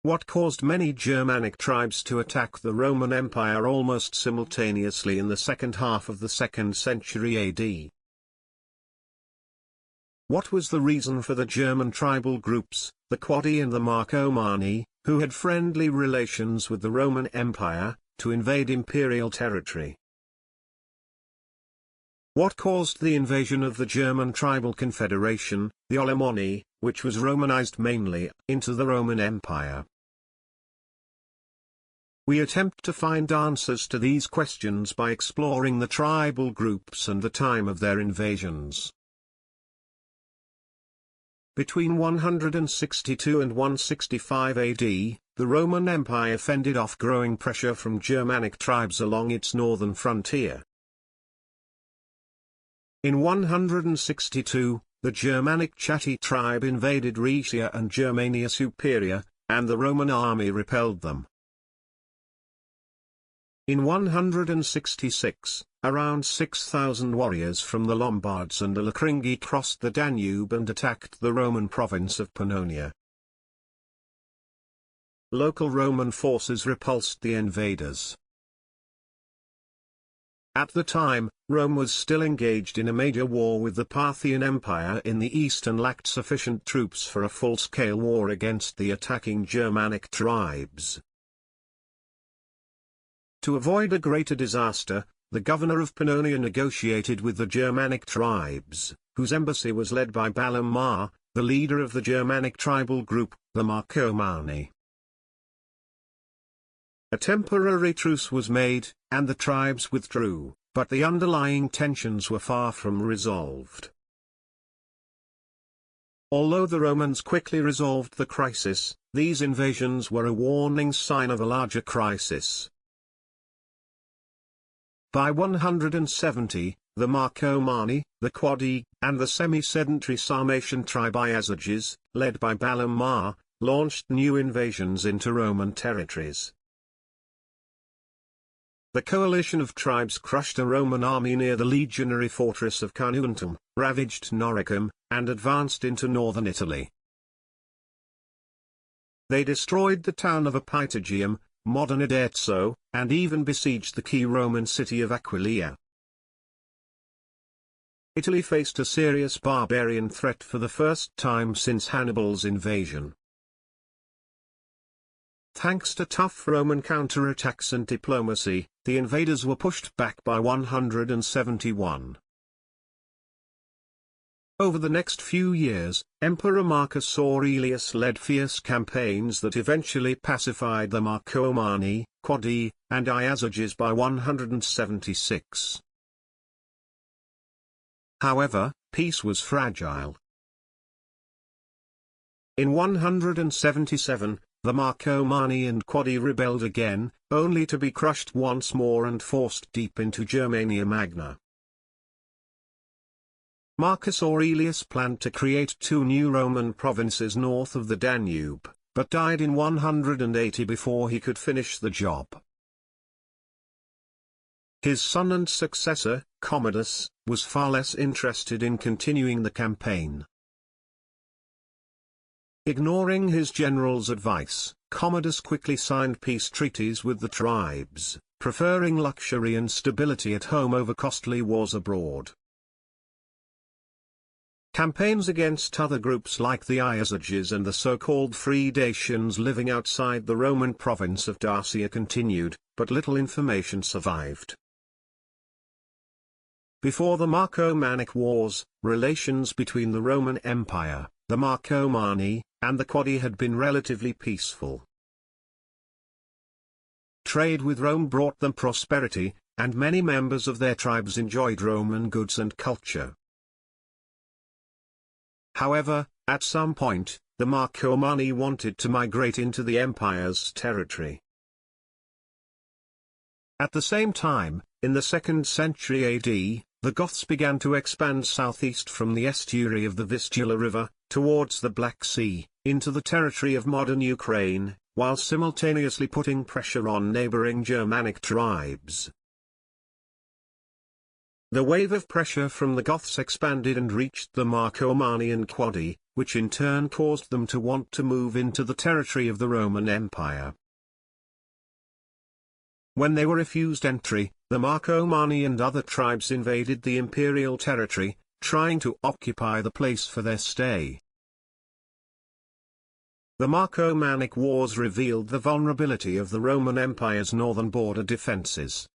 What caused many Germanic tribes to attack the Roman Empire almost simultaneously in the second half of the 2nd century AD? What was the reason for the German tribal groups, the Quadi and the Marcomanni, who had friendly relations with the Roman Empire, to invade imperial territory? What caused the invasion of the German tribal confederation, the Alemanni, which was Romanized mainly, into the Roman Empire? We attempt to find answers to these questions by exploring the tribal groups and the time of their invasions. Between 162 and 165 AD, the Roman Empire fended off growing pressure from Germanic tribes along its northern frontier. In 162, the Germanic Chatti tribe invaded Rhaetia and Germania Superior, and the Roman army repelled them. In 166, around 6,000 warriors from the Lombards and the Locringi crossed the Danube and attacked the Roman province of Pannonia. Local Roman forces repulsed the invaders. At the time, Rome was still engaged in a major war with the Parthian Empire in the east and lacked sufficient troops for a full-scale war against the attacking Germanic tribes. To avoid a greater disaster, the governor of Pannonia negotiated with the Germanic tribes, whose embassy was led by Ballum, the leader of the Germanic tribal group, the Marcomanni. A temporary truce was made, and the tribes withdrew, but the underlying tensions were far from resolved. Although the Romans quickly resolved the crisis, these invasions were a warning sign of a larger crisis. By 170, the Marcomanni, the Quadi, and the semi-sedentary Sarmatian tribe Iazyges, led by Ballum, launched new invasions into Roman territories. The coalition of tribes crushed a Roman army near the legionary fortress of Carnuntum, ravaged Noricum, and advanced into northern Italy. They destroyed the town of Apitogium, modern Arezzo, and even besieged the key Roman city of Aquileia. Italy faced a serious barbarian threat for the first time since Hannibal's invasion. Thanks to tough Roman counterattacks and diplomacy, the invaders were pushed back by 171. Over the next few years, Emperor Marcus Aurelius led fierce campaigns that eventually pacified the Marcomanni, Quadi, and Iazyges by 176. However, peace was fragile. In 177, the Marcomanni and Quadi rebelled again, only to be crushed once more and forced deep into Germania Magna. Marcus Aurelius planned to create two new Roman provinces north of the Danube, but died in 180 before he could finish the job. His son and successor, Commodus, was far less interested in continuing the campaign. Ignoring his general's advice, Commodus quickly signed peace treaties with the tribes, preferring luxury and stability at home over costly wars abroad. Campaigns against other groups like the Iazyges and the so-called free Dacians living outside the Roman province of Dacia continued, but little information survived. Before the Marcomannic Wars, relations between the Roman Empire, the Marcomanni, and the Quadi had been relatively peaceful. Trade with Rome brought them prosperity, and many members of their tribes enjoyed Roman goods and culture. However, at some point, the Marcomanni wanted to migrate into the empire's territory. At the same time, in the 2nd century AD, the Goths began to expand southeast from the estuary of the Vistula River, towards the Black Sea, into the territory of modern Ukraine, while simultaneously putting pressure on neighboring Germanic tribes. The wave of pressure from the Goths expanded and reached the Marcomannian Quadi, which in turn caused them to want to move into the territory of the Roman Empire. When they were refused entry, the Marcomanni and other tribes invaded the imperial territory, trying to occupy the place for their stay. The Marcomannic Wars revealed the vulnerability of the Roman Empire's northern border defences.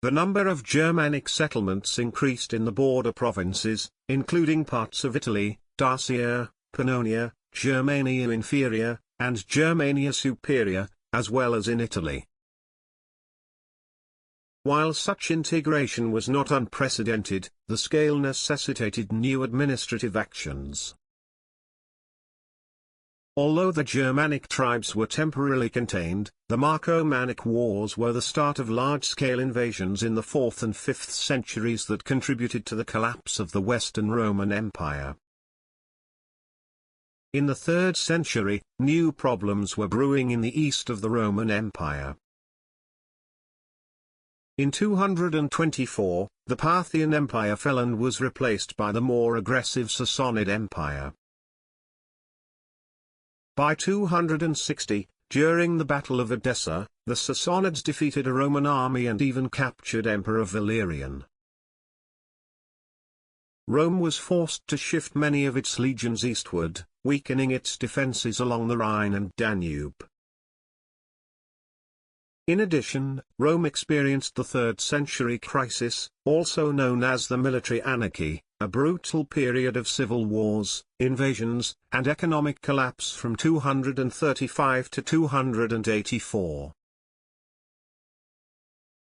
The number of Germanic settlements increased in the border provinces, including parts of Italy, Dacia, Pannonia, Germania Inferior, and Germania Superior, as well as in Italy. While such integration was not unprecedented, the scale necessitated new administrative actions. Although the Germanic tribes were temporarily contained, the Marcomannic Wars were the start of large-scale invasions in the 4th and 5th centuries that contributed to the collapse of the Western Roman Empire. In the 3rd century, new problems were brewing in the east of the Roman Empire. In 224, the Parthian Empire fell and was replaced by the more aggressive Sassanid Empire. By 260, during the Battle of Edessa, the Sassanids defeated a Roman army and even captured Emperor Valerian. Rome was forced to shift many of its legions eastward, weakening its defences along the Rhine and Danube. In addition, Rome experienced the 3rd century crisis, also known as the military anarchy, a brutal period of civil wars, invasions, and economic collapse from 235 to 284.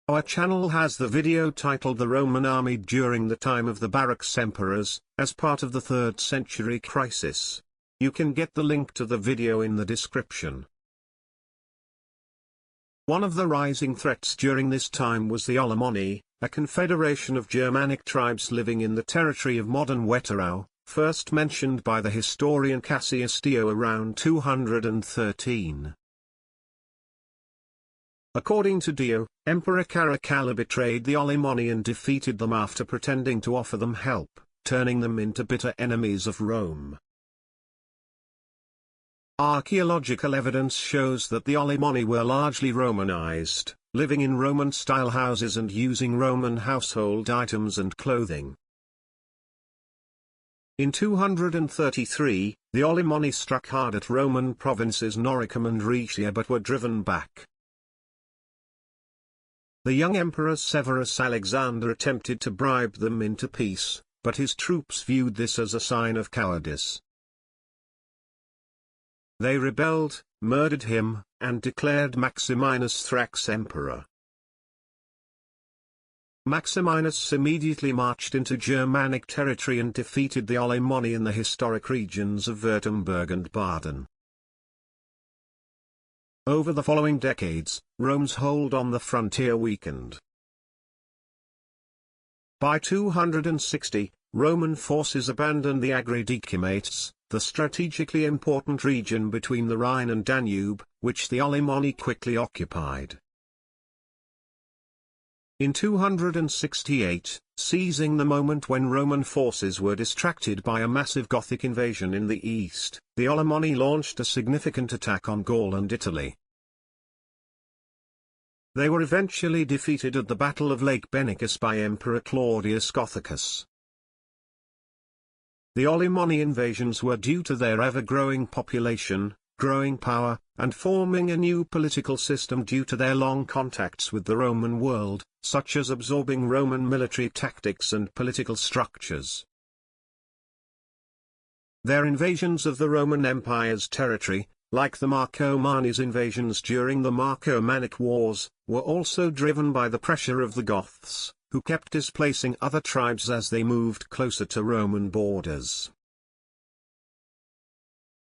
Our channel has the video titled "The Roman Army During the Time of the Barracks Emperors," as part of the 3rd century crisis. You can get the link to the video in the description. One of the rising threats during this time was the Alemanni, a confederation of Germanic tribes living in the territory of modern Wetterau, first mentioned by the historian Cassius Dio around 213. According to Dio, Emperor Caracalla betrayed the Alemanni and defeated them after pretending to offer them help, turning them into bitter enemies of Rome. Archaeological evidence shows that the Alemanni were largely Romanized, living in Roman-style houses and using Roman household items and clothing. In 233, the Alemanni struck hard at Roman provinces Noricum and Rhaetia but were driven back. The young Emperor Severus Alexander attempted to bribe them into peace, but his troops viewed this as a sign of cowardice. They rebelled, murdered him, and declared Maximinus Thrax emperor. Maximinus immediately marched into Germanic territory and defeated the Alemanni in the historic regions of Württemberg and Baden. Over the following decades, Rome's hold on the frontier weakened. By 260, Roman forces abandoned the Agri Decumates, the strategically important region between the Rhine and Danube, which the Alemanni quickly occupied. In 268, seizing the moment when Roman forces were distracted by a massive Gothic invasion in the east, the Alemanni launched a significant attack on Gaul and Italy. They were eventually defeated at the Battle of Lake Benicus by Emperor Claudius Gothicus. The Alemanni invasions were due to their ever-growing population, growing power, and forming a new political system due to their long contacts with the Roman world, such as absorbing Roman military tactics and political structures. Their invasions of the Roman Empire's territory, like the Marcomanni's invasions during the Marcomannic Wars, were also driven by the pressure of the Goths, who kept displacing other tribes as they moved closer to Roman borders.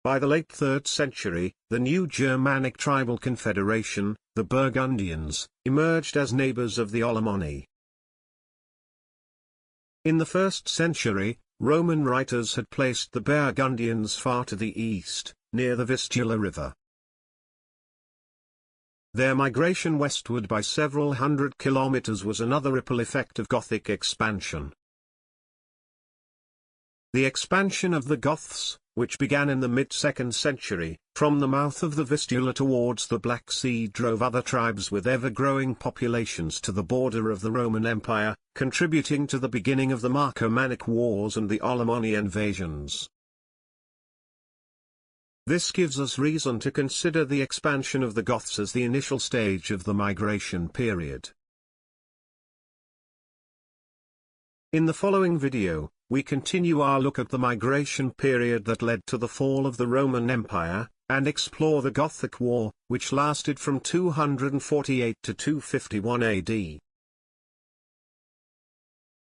By the late 3rd century, the new Germanic tribal confederation, the Burgundians, emerged as neighbors of the Alemanni. In the 1st century, Roman writers had placed the Burgundians far to the east, near the Vistula River. Their migration westward by several hundred kilometers was another ripple effect of Gothic expansion. The expansion of the Goths, which began in the mid-2nd century, from the mouth of the Vistula towards the Black Sea, drove other tribes with ever-growing populations to the border of the Roman Empire, contributing to the beginning of the Marcomannic Wars and the Alemanni invasions. This gives us reason to consider the expansion of the Goths as the initial stage of the migration period. In the following video, we continue our look at the migration period that led to the fall of the Roman Empire, and explore the Gothic War, which lasted from 248 to 251 AD.